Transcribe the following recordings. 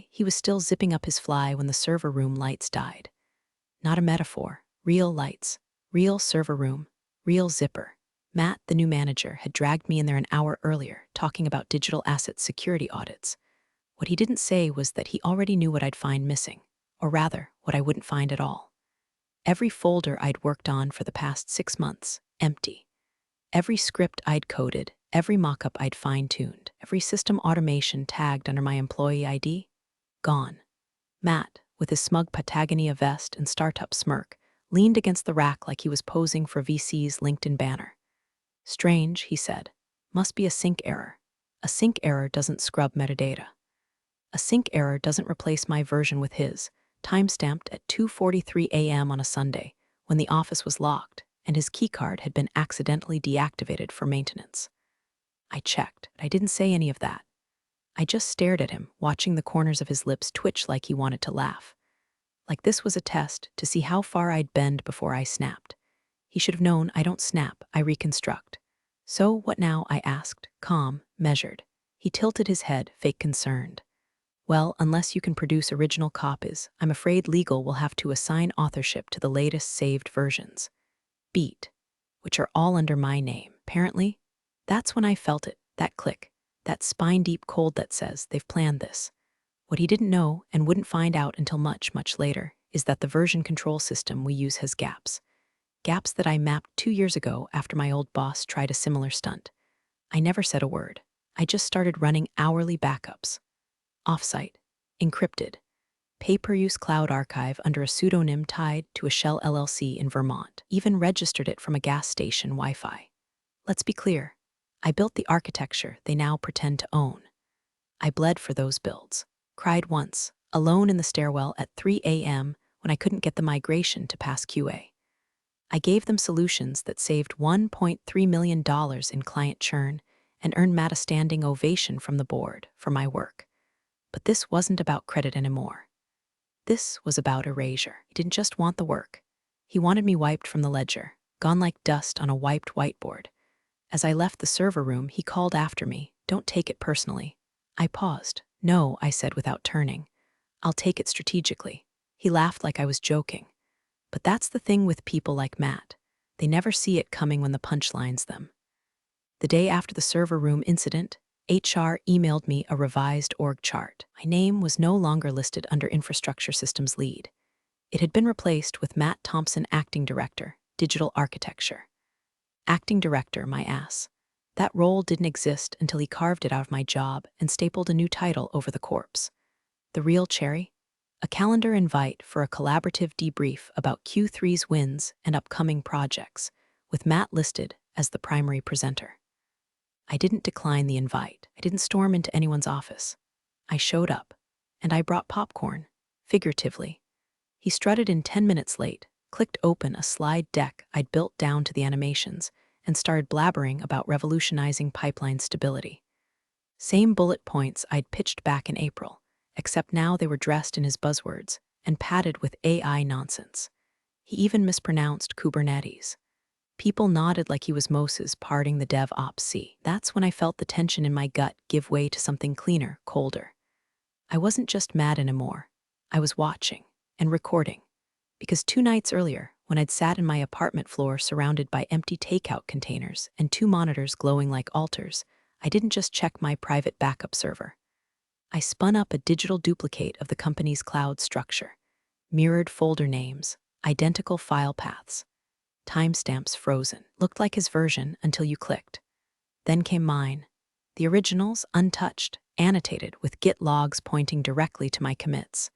He was still zipping up his fly when the server room lights died. Not a metaphor. Real lights. Real server room. Real zipper. Matt, the new manager, had dragged me in there an hour earlier, talking about digital asset security audits. What he didn't say was that he already knew what I'd find missing, or rather, what I wouldn't find at all. Every folder I'd worked on for the past 6 months, empty. Every script I'd coded, every mock-up I'd fine-tuned, every system automation tagged under my employee ID, gone. Matt, with his smug Patagonia vest and startup smirk, leaned against the rack like he was posing for VC's LinkedIn banner. Strange, he said. Must be a sync error. A sync error doesn't scrub metadata. A sync error doesn't replace my version with his, timestamped at 2:43 a.m. on a Sunday, when the office was locked and his keycard had been accidentally deactivated for maintenance. I checked. I didn't say any of that. I just stared at him, watching the corners of his lips twitch like he wanted to laugh. Like this was a test to see how far I'd bend before I snapped. He should have known I don't snap, I reconstruct. So what now, I asked, calm, measured. He tilted his head, fake concerned. Well, unless you can produce original copies, I'm afraid legal will have to assign authorship to the latest saved versions. Beat, which are all under my name, apparently. That's when I felt it, that click, that spine-deep cold that says they've planned this. What he didn't know, and wouldn't find out until much, much later, is that the version control system we use has gaps. Gaps that I mapped 2 years ago after my old boss tried a similar stunt. I never said a word. I just started running hourly backups. Offsite, encrypted, pay-per-use cloud archive under a pseudonym tied to a Shell LLC in Vermont, even registered it from a gas station Wi-Fi. Let's be clear, I built the architecture they now pretend to own. I bled for those builds, cried once, alone in the stairwell at 3 a.m. when I couldn't get the migration to pass QA. I gave them solutions that saved $1.3 million in client churn and earned Matt a standing ovation from the board for my work. But this wasn't about credit anymore. This was about erasure. He didn't just want the work. He wanted me wiped from the ledger, gone like dust on a wiped whiteboard. As I left the server room, he called after me, "Don't take it personally." I paused. "No," I said without turning. "I'll take it strategically." He laughed like I was joking. But that's the thing with people like Matt. They never see it coming when the punchline's them. The day after the server room incident, HR emailed me a revised org chart. My name was no longer listed under Infrastructure Systems Lead. It had been replaced with Matt Thompson, Acting Director, Digital Architecture. Acting Director, my ass. That role didn't exist until he carved it out of my job and stapled a new title over the corpse. The real cherry? A calendar invite for a collaborative debrief about Q3's wins and upcoming projects, with Matt listed as the primary presenter. I didn't decline the invite. I didn't storm into anyone's office. I showed up, and I brought popcorn, figuratively. He strutted in 10 minutes late, clicked open a slide deck I'd built down to the animations, and started blabbering about revolutionizing pipeline stability. Same bullet points I'd pitched back in April, except now they were dressed in his buzzwords and padded with AI nonsense. He even mispronounced Kubernetes. People nodded like he was Moses parting the DevOps sea. That's when I felt the tension in my gut give way to something cleaner, colder. I wasn't just mad anymore. I was watching and recording. Because 2 nights earlier, when I'd sat in my apartment floor surrounded by empty takeout containers and 2 monitors glowing like altars, I didn't just check my private backup server. I spun up a digital duplicate of the company's cloud structure. Mirrored folder names, identical file paths. Timestamps frozen. Looked like his version until you clicked. Then came mine. The originals untouched, annotated with Git logs pointing directly to my commits.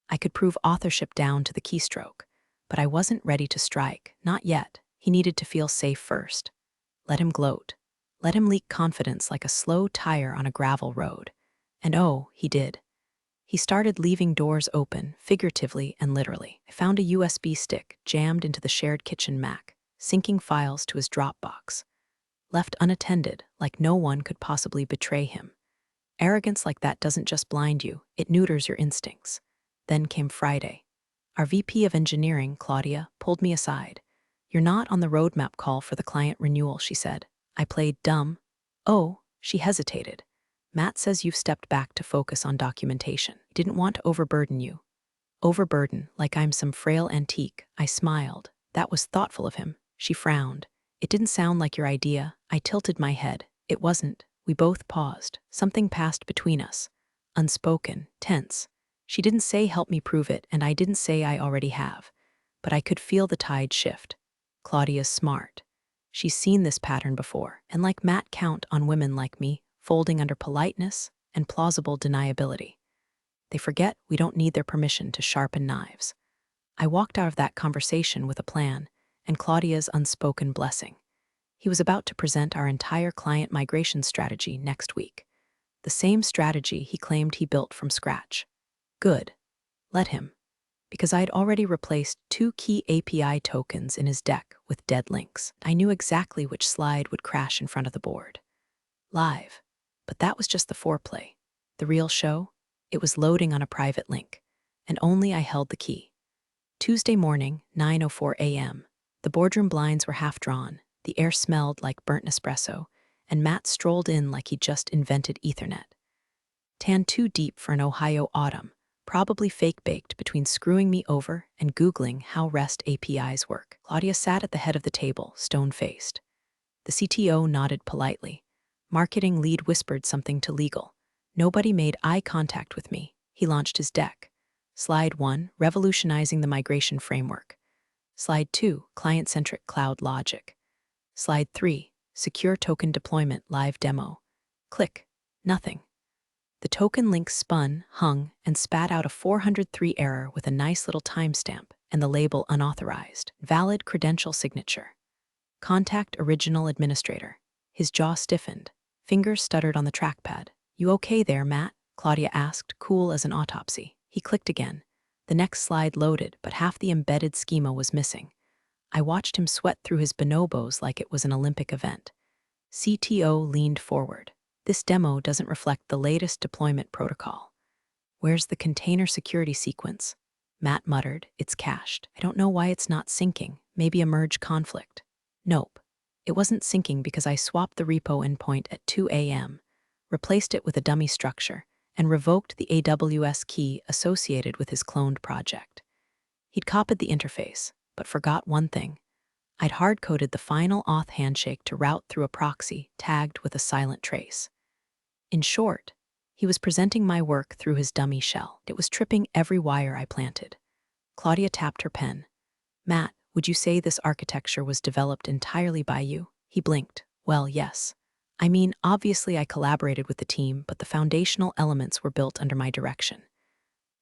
I could prove authorship down to the keystroke, but I wasn't ready to strike, not yet. He needed to feel safe first. Let him gloat. Let him leak confidence like a slow tire on a gravel road. And oh, he did. He started leaving doors open, figuratively and literally. I found a USB stick jammed into the shared kitchen Mac, syncing files to his Dropbox. Left unattended, like no one could possibly betray him. Arrogance like that doesn't just blind you, it neuters your instincts. Then came Friday. Our VP of Engineering, Claudia, pulled me aside. "You're not on the roadmap call for the client renewal," she said. I played dumb. "Oh," she hesitated. "Matt says you've stepped back to focus on documentation. He didn't want to overburden you. Overburden, like I'm some frail antique. I smiled. That was thoughtful of him. She frowned. It didn't sound like your idea. I tilted my head. It wasn't. We both paused. Something passed between us. Unspoken, tense. She didn't say help me prove it, and I didn't say I already have. But I could feel the tide shift. Claudia's smart. She's seen this pattern before, and like Matt count on women like me, folding under politeness and plausible deniability. They forget we don't need their permission to sharpen knives. I walked out of that conversation with a plan, and Claudia's unspoken blessing. He was about to present our entire client migration strategy next week. The same strategy he claimed he built from scratch. Good. Let him. Because I'd already replaced 2 key API tokens in his deck with dead links. I knew exactly which slide would crash in front of the board. Live. But that was just the foreplay. The real show? It was loading on a private link, and only I held the key. Tuesday morning, 9:04 a.m. The boardroom blinds were half drawn, the air smelled like burnt Nespresso, and Matt strolled in like he just invented Ethernet. Tan too deep for an Ohio autumn, probably fake-baked between screwing me over and Googling how REST APIs work. Claudia sat at the head of the table, stone-faced. The CTO nodded politely. Marketing lead whispered something to legal. Nobody made eye contact with me. He launched his deck. Slide 1, revolutionizing the migration framework. Slide 2, client-centric cloud logic. Slide 3, secure token deployment live demo. Click. Nothing. The token link spun, hung, and spat out a 403 error with a nice little timestamp and the label unauthorized. Valid credential signature. Contact original administrator. His jaw stiffened. Fingers stuttered on the trackpad. You okay there, Matt? Claudia asked, cool as an autopsy. He clicked again. The next slide loaded, but half the embedded schema was missing. I watched him sweat through his bonobos like it was an Olympic event. CTO leaned forward. This demo doesn't reflect the latest deployment protocol. Where's the container security sequence? Matt muttered, it's cached. I don't know why it's not syncing. Maybe a merge conflict. Nope. It wasn't syncing because I swapped the repo endpoint at 2 a.m., replaced it with a dummy structure, and revoked the AWS key associated with his cloned project. He'd copied the interface, but forgot one thing. I'd hard-coded the final auth handshake to route through a proxy tagged with a silent trace. In short, he was presenting my work through his dummy shell. It was tripping every wire I planted. Claudia tapped her pen. Matt, would you say this architecture was developed entirely by you? He blinked. Well, yes. I mean, obviously I collaborated with the team, but the foundational elements were built under my direction.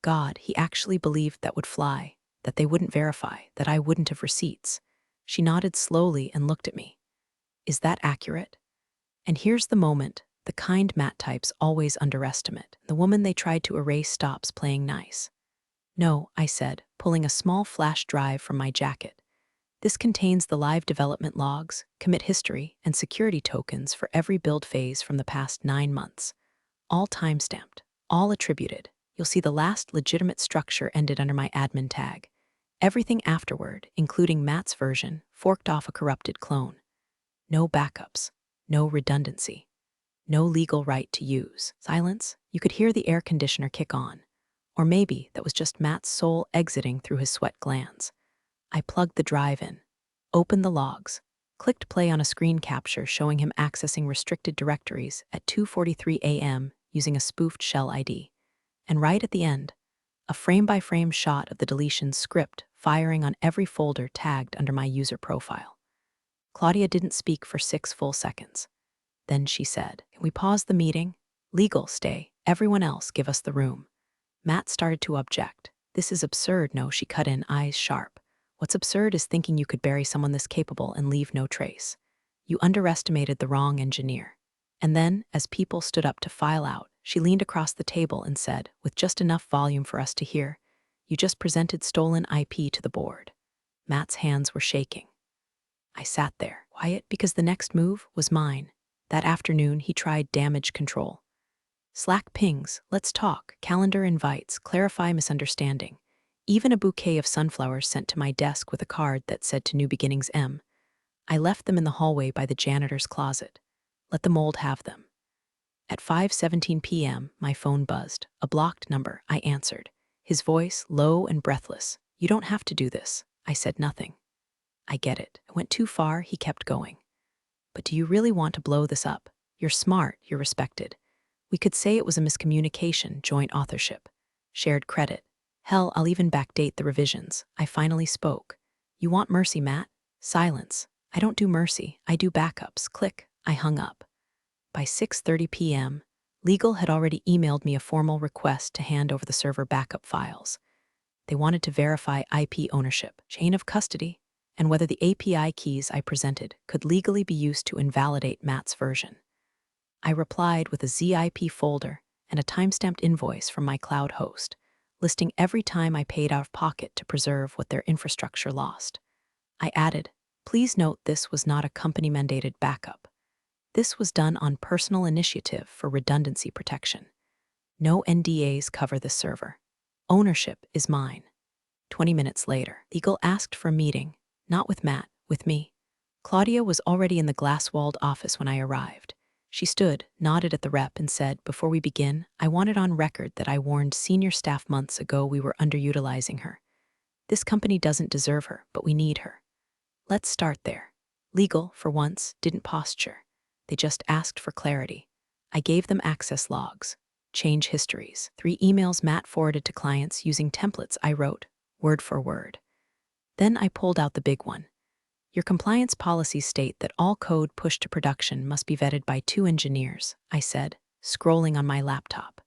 God, he actually believed that would fly, that they wouldn't verify, that I wouldn't have receipts. She nodded slowly and looked at me. Is that accurate? And here's the moment, the kind Matt types always underestimate. The woman they tried to erase stops playing nice. No, I said, pulling a small flash drive from my jacket. This contains the live development logs, commit history, and security tokens for every build phase from the past 9 months. All time-stamped, all attributed. You'll see the last legitimate structure ended under my admin tag. Everything afterward, including Matt's version, forked off a corrupted clone. No backups, no redundancy, no legal right to use. Silence. You could hear the air conditioner kick on. Or maybe that was just Matt's soul exiting through his sweat glands. I plugged the drive in, opened the logs, clicked play on a screen capture showing him accessing restricted directories at 2:43 a.m. using a spoofed shell ID. And right at the end, a frame-by-frame shot of the deletion script firing on every folder tagged under my user profile. Claudia didn't speak for 6 full seconds. Then she said, "Can we pause the meeting? Legal, stay. Everyone else, give us the room." Matt started to object. "This is absurd." No, she cut in, eyes sharp. "What's absurd is thinking you could bury someone this capable and leave no trace. You underestimated the wrong engineer." And then, as people stood up to file out, she leaned across the table and said, with just enough volume for us to hear, "You just presented stolen IP to the board." Matt's hands were shaking. I sat there, quiet, because the next move was mine. That afternoon, he tried damage control. Slack pings, let's talk, calendar invites, clarify misunderstanding. Even a bouquet of sunflowers sent to my desk with a card that said to New Beginnings M. I left them in the hallway by the janitor's closet. Let the mold have them. At 5:17 p.m., my phone buzzed. A blocked number, I answered. His voice, low and breathless. "You don't have to do this." I said nothing. "I get it. I went too far," he kept going. "But do you really want to blow this up? You're smart, you're respected. We could say it was a miscommunication, joint authorship, shared credit. Hell, I'll even backdate the revisions." I finally spoke. "You want mercy, Matt?" Silence. "I don't do mercy, I do backups." Click. I hung up. By 6:30 p.m., legal had already emailed me a formal request to hand over the server backup files. They wanted to verify IP ownership, chain of custody, and whether the API keys I presented could legally be used to invalidate Matt's version. I replied with a ZIP folder and a timestamped invoice from my cloud host, listing every time I paid out of pocket to preserve what their infrastructure lost. I added, "Please note this was not a company-mandated backup. This was done on personal initiative for redundancy protection. No NDAs cover this server. Ownership is mine." 20 minutes later, legal asked for a meeting, not with Matt, with me. Claudia was already in the glass-walled office when I arrived. She stood, nodded at the rep, and said, "Before we begin, I want it on record that I warned senior staff months ago we were underutilizing her. This company doesn't deserve her, but we need her." Let's start there. Legal, for once, didn't posture. They just asked for clarity. I gave them access logs, change histories, 3 emails Matt forwarded to clients using templates I wrote, word for word. Then I pulled out the big one. "Your compliance policies state that all code pushed to production must be vetted by 2 engineers," I said, scrolling on my laptop.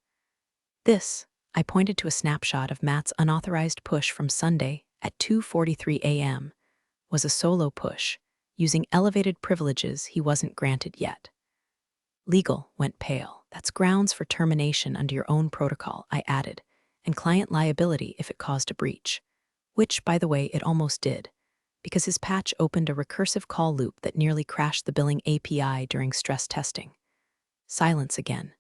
This, I pointed to a snapshot of Matt's unauthorized push from Sunday at 2:43 a.m., was a solo push, using elevated privileges he wasn't granted yet. Legal went pale. "That's grounds for termination under your own protocol," I added, "and client liability if it caused a breach." Which, by the way, it almost did, because his patch opened a recursive call loop that nearly crashed the billing API during stress testing. Silence again.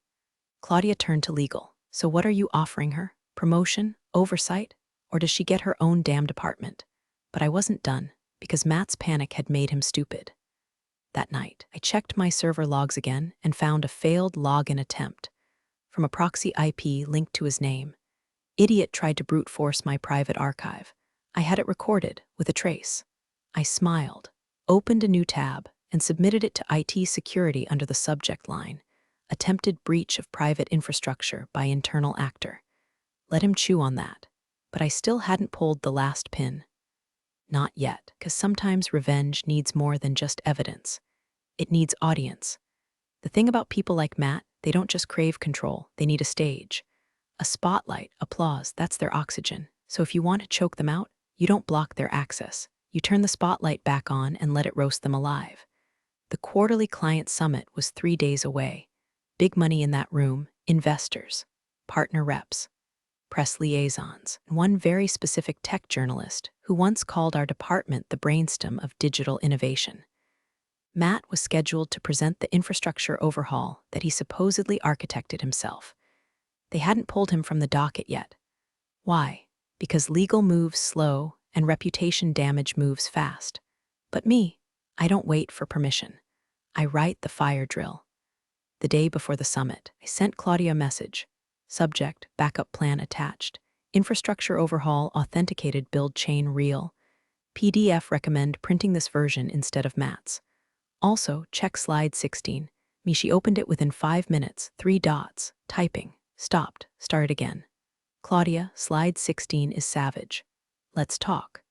Claudia turned to legal. "So what are you offering her? Promotion? Oversight? Or does she get her own damn department?" But I wasn't done, because Matt's panic had made him stupid. That night, I checked my server logs again and found a failed login attempt from a proxy IP linked to his name. Idiot tried to brute force my private archive. I had it recorded with a trace. I smiled, opened a new tab, and submitted it to IT security under the subject line, "Attempted breach of private infrastructure by internal actor." Let him chew on that. But I still hadn't pulled the last pin. Not yet, because sometimes revenge needs more than just evidence. It needs audience. The thing about people like Matt, they don't just crave control, they need a stage. A spotlight, applause, that's their oxygen. So if you want to choke them out, you don't block their access. You turn the spotlight back on and let it roast them alive. The quarterly client summit was 3 days away. Big money in that room, investors, partner reps, press liaisons, and one very specific tech journalist who once called our department the brainstem of digital innovation. Matt was scheduled to present the infrastructure overhaul that he supposedly architected himself. They hadn't pulled him from the docket yet. Why? Because legal moves slow and reputation damage moves fast. But me, I don't wait for permission. I write the fire drill. The day before the summit, I sent Claudia a message. Subject, backup plan attached. Infrastructure overhaul authenticated build chain real. PDF recommend printing this version instead of Matt's. Also, check slide 16. She opened it within 5 minutes, 3 dots, typing, stopped, started again. Claudia, slide 16 is savage. Let's talk.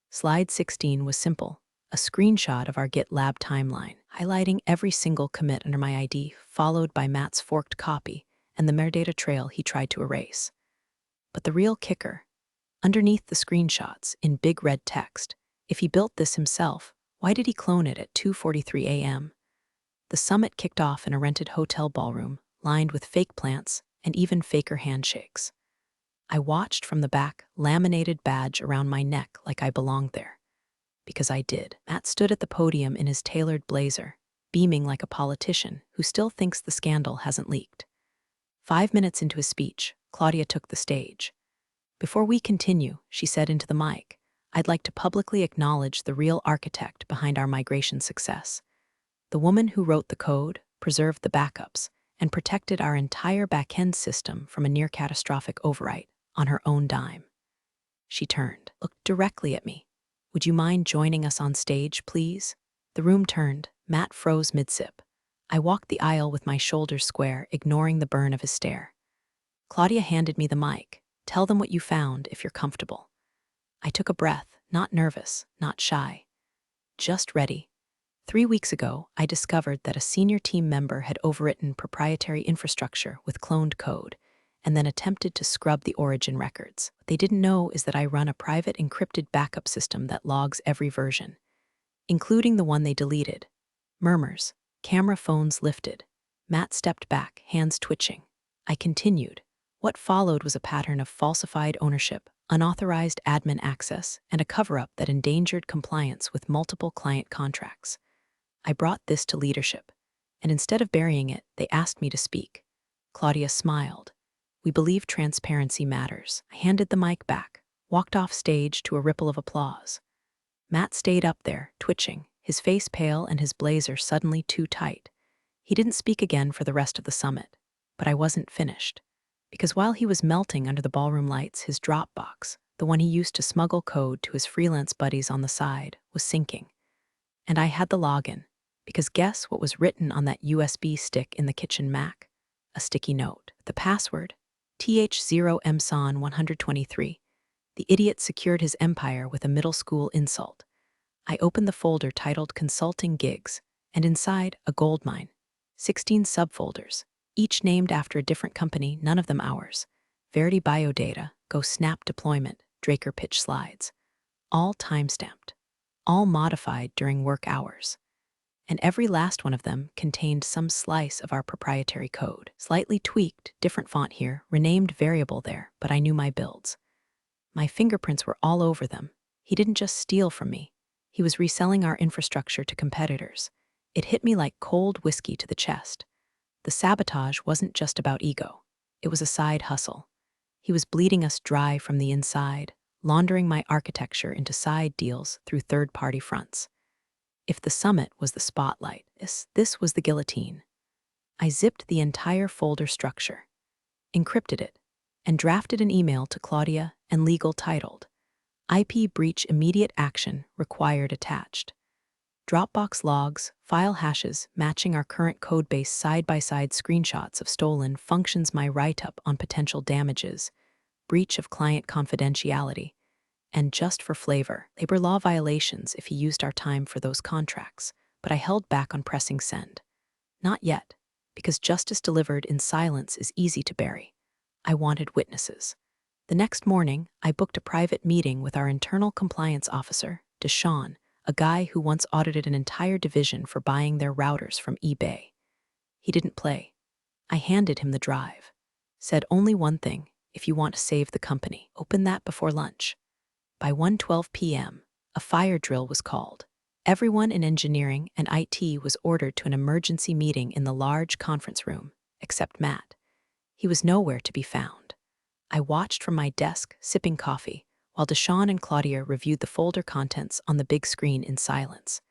Slide 16 was simple, a screenshot of our GitLab timeline, highlighting every single commit under my ID, followed by Matt's forked copy and the metadata trail he tried to erase. But the real kicker, underneath the screenshots, in big red text, if he built this himself, why did he clone it at 2:43 a.m.? The summit kicked off in a rented hotel ballroom, lined with fake plants and even faker handshakes. I watched from the back, laminated badge around my neck like I belonged there. Because I did. Matt stood at the podium in his tailored blazer, beaming like a politician who still thinks the scandal hasn't leaked. 5 minutes into his speech, Claudia took the stage. "Before we continue," she said into the mic, "I'd like to publicly acknowledge the real architect behind our migration success. The woman who wrote the code, preserved the backups, and protected our entire back-end system from a near-catastrophic overwrite on her own dime. She turned, looked directly at me. "Would you mind joining us on stage, please?" The room turned. Matt froze mid-sip. I walked the aisle with my shoulders square, ignoring the burn of his stare. Claudia handed me the mic. "Tell them what you found, if you're comfortable." I took a breath, not nervous, not shy. Just ready. 3 weeks ago, I discovered that a senior team member had overwritten proprietary infrastructure with cloned code and then attempted to scrub the origin records. What they didn't know is that I run a private encrypted backup system that logs every version, including the one they deleted. Murmurs. Camera phones lifted. Matt stepped back, hands twitching. I continued. What followed was a pattern of falsified ownership, unauthorized admin access, and a cover-up that endangered compliance with multiple client contracts. I brought this to leadership, and instead of burying it, they asked me to speak. Claudia smiled. "We believe transparency matters." I handed the mic back, walked off stage to a ripple of applause. Matt stayed up there, twitching, his face pale and his blazer suddenly too tight. He didn't speak again for the rest of the summit, but I wasn't finished. Because while he was melting under the ballroom lights, his Dropbox, the one he used to smuggle code to his freelance buddies on the side, was syncing. And I had the login, because guess what was written on that USB stick in the kitchen Mac? A sticky note. The password, TH0MSON123. The idiot secured his empire with a middle school insult. I opened the folder titled Consulting Gigs, and inside, a goldmine. 16 subfolders, each named after a different company, none of them ours. Verity Biodata, Go Snap Deployment, Draker Pitch Slides. All time-stamped. All modified during work hours. And every last one of them contained some slice of our proprietary code. Slightly tweaked, different font here, renamed variable there, but I knew my builds. My fingerprints were all over them. He didn't just steal from me. He was reselling our infrastructure to competitors. It hit me like cold whiskey to the chest. The sabotage wasn't just about ego. It was a side hustle. He was bleeding us dry from the inside, laundering my architecture into side deals through third-party fronts. If the summit was the spotlight, this was the guillotine. I zipped the entire folder structure, encrypted it, and drafted an email to Claudia and legal titled, IP breach immediate action required attached. Dropbox logs, file hashes matching our current codebase side-by-side screenshots of stolen functions my write-up on potential damages, breach of client confidentiality, and just for flavor, labor law violations if he used our time for those contracts, but I held back on pressing send. Not yet, because justice delivered in silence is easy to bury. I wanted witnesses. The next morning, I booked a private meeting with our internal compliance officer, Deshawn, a guy who once audited an entire division for buying their routers from eBay. He didn't play. I handed him the drive. Said only one thing: if you want to save the company, open that before lunch. By 1:12 p.m., a fire drill was called. Everyone in engineering and IT was ordered to an emergency meeting in the large conference room, except Matt. He was nowhere to be found. I watched from my desk, sipping coffee, while Deshawn and Claudia reviewed the folder contents on the big screen in silence.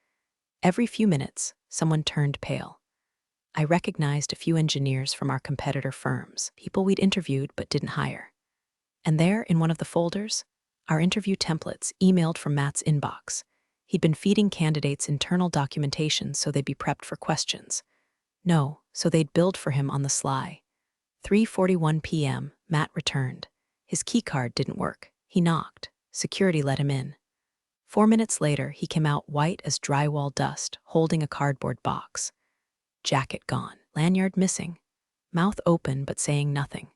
Every few minutes, someone turned pale. I recognized a few engineers from our competitor firms, people we'd interviewed but didn't hire. And there, in one of the folders, our interview templates emailed from Matt's inbox. He'd been feeding candidates internal documentation so they'd be prepped for questions. No, so they'd build for him on the sly. 3:41 p.m., Matt returned. His keycard didn't work. He knocked. Security let him in. 4 minutes later, he came out white as drywall dust, holding a cardboard box. Jacket gone. Lanyard missing. Mouth open but saying nothing.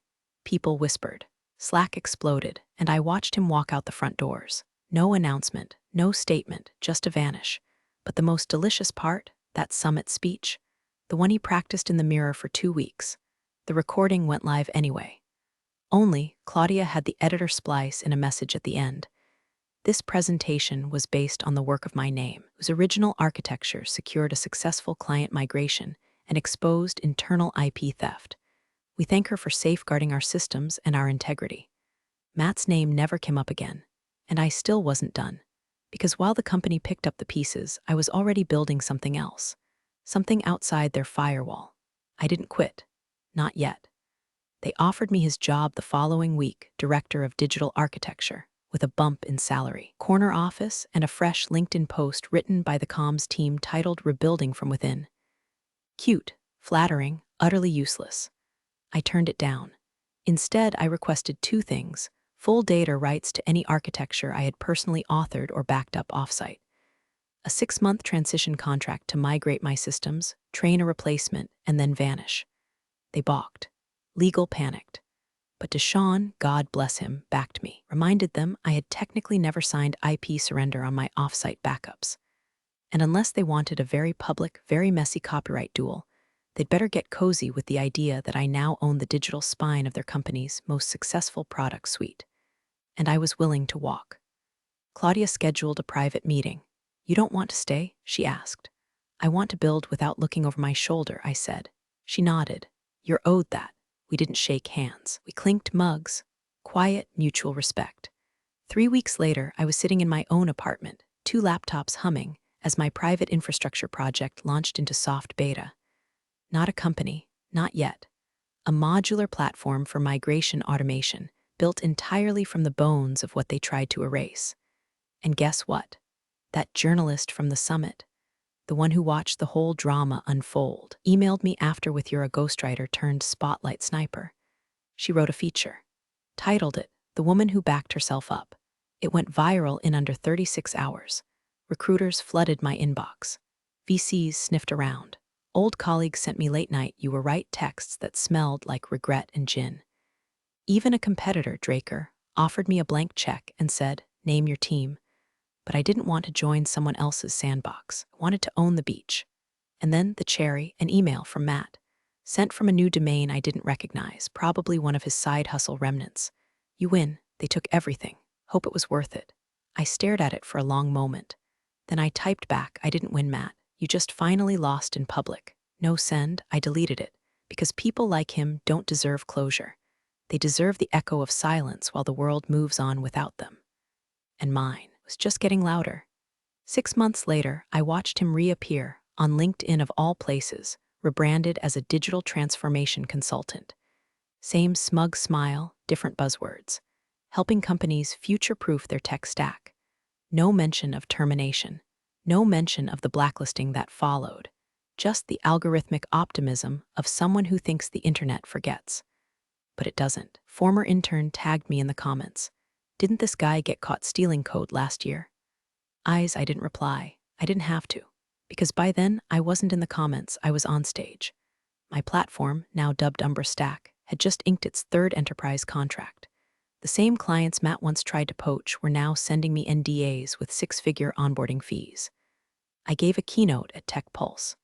People whispered. Slack exploded, and I watched him walk out the front doors. No announcement, no statement, just to vanish. But the most delicious part, that summit speech, the one he practiced in the mirror for 2 weeks. The recording went live anyway. Only, Claudia had the editor splice in a message at the end. This presentation was based on the work of my name, whose original architecture secured a successful client migration and exposed internal IP theft. We thank her for safeguarding our systems and our integrity. Matt's name never came up again, and I still wasn't done, because while the company picked up the pieces, I was already building something else, something outside their firewall. I didn't quit. Not yet. They offered me his job the following week, director of digital architecture, with a bump in salary, corner office, and a fresh LinkedIn post written by the comms team titled Rebuilding from Within. Cute, flattering, utterly useless. I turned it down. Instead, I requested two things: full data rights to any architecture I had personally authored or backed up offsite, a 6-month transition contract to migrate my systems, train a replacement, and then vanish. They balked. Legal panicked. But Deshaun, God bless him, backed me, reminded them I had technically never signed IP surrender on my offsite backups. And unless they wanted a very public, very messy copyright duel, they'd better get cozy with the idea that I now own the digital spine of their company's most successful product suite. And I was willing to walk. Claudia scheduled a private meeting. "You don't want to stay?" she asked. "I want to build without looking over my shoulder," I said. She nodded. "You're owed that." We didn't shake hands. We clinked mugs. Quiet, mutual respect. 3 weeks later, I was sitting in my own apartment, 2 laptops humming, as my private infrastructure project launched into soft beta. Not a company, not yet. A modular platform for migration automation, built entirely from the bones of what they tried to erase. And guess what? That journalist from the summit, the one who watched the whole drama unfold, emailed me after with "You're a ghostwriter turned spotlight sniper." She wrote a feature, titled it "The Woman Who Backed Herself Up." It went viral in under 36 hours. Recruiters flooded my inbox. VCs sniffed around. Old colleagues sent me late-night "you were right" texts that smelled like regret and gin. Even a competitor, Draker, offered me a blank check and said, "Name your team." But I didn't want to join someone else's sandbox. I wanted to own the beach. And then the cherry, an email from Matt, sent from a new domain I didn't recognize, probably one of his side hustle remnants. "You win. They took everything. Hope it was worth it." I stared at it for a long moment. Then I typed back, "I didn't win, Matt. You just finally lost in public." No send. I deleted it, because people like him don't deserve closure. They deserve the echo of silence while the world moves on without them. And mine was just getting louder. 6 months later, I watched him reappear, on LinkedIn of all places, rebranded as a digital transformation consultant. Same smug smile, different buzzwords. Helping companies future-proof their tech stack. No mention of termination. No mention of the blacklisting that followed. Just the algorithmic optimism of someone who thinks the internet forgets. But it doesn't. Former intern tagged me in the comments. "Didn't this guy get caught stealing code last year?" I didn't reply. I didn't have to. Because by then, I wasn't in the comments, I was on stage. My platform, now dubbed Umbra Stack, had just inked its 3rd enterprise contract. The same clients Matt once tried to poach were now sending me NDAs with 6-figure onboarding fees. I gave a keynote at Tech Pulse.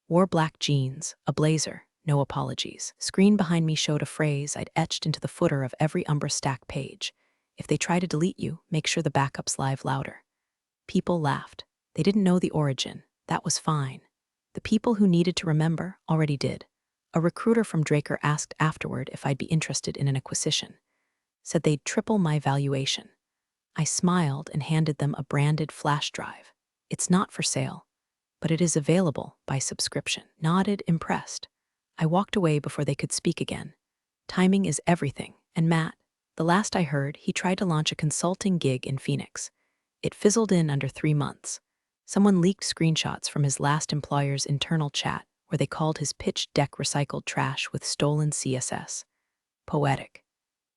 Wore black jeans, a blazer, no apologies. Screen behind me showed a phrase I'd etched into the footer of every Umbra Stack page. "If they try to delete you, make sure the backup's live louder." People laughed. They didn't know the origin. That was fine. The people who needed to remember already did. A recruiter from Draker asked afterward if I'd be interested in an acquisition. Said they'd triple my valuation. I smiled and handed them a branded flash drive. "It's not for sale, but it is available by subscription." Nodded, impressed. I walked away before they could speak again. Timing is everything, and Matt, the last I heard, he tried to launch a consulting gig in Phoenix. It fizzled in under 3 months. Someone leaked screenshots from his last employer's internal chat where they called his pitch deck recycled trash with stolen CSS. Poetic.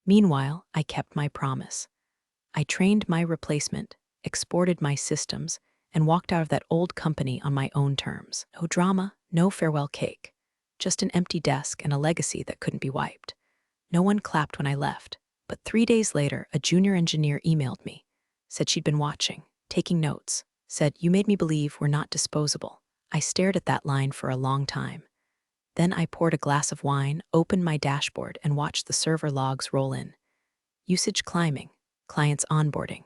Meanwhile, I kept my promise. I trained my replacement, exported my systems, and walked out of that old company on my own terms. No drama, no farewell cake. Just an empty desk and a legacy that couldn't be wiped. No one clapped when I left, but 3 days later, a junior engineer emailed me. Said she'd been watching, taking notes. Said, "You made me believe we're not disposable." I stared at that line for a long time. Then I poured a glass of wine, opened my dashboard, and watched the server logs roll in. Usage climbing, clients onboarding.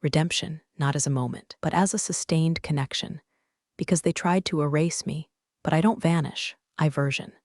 Redemption, not as a moment, but as a sustained connection. Because they tried to erase me, but I don't vanish, I version.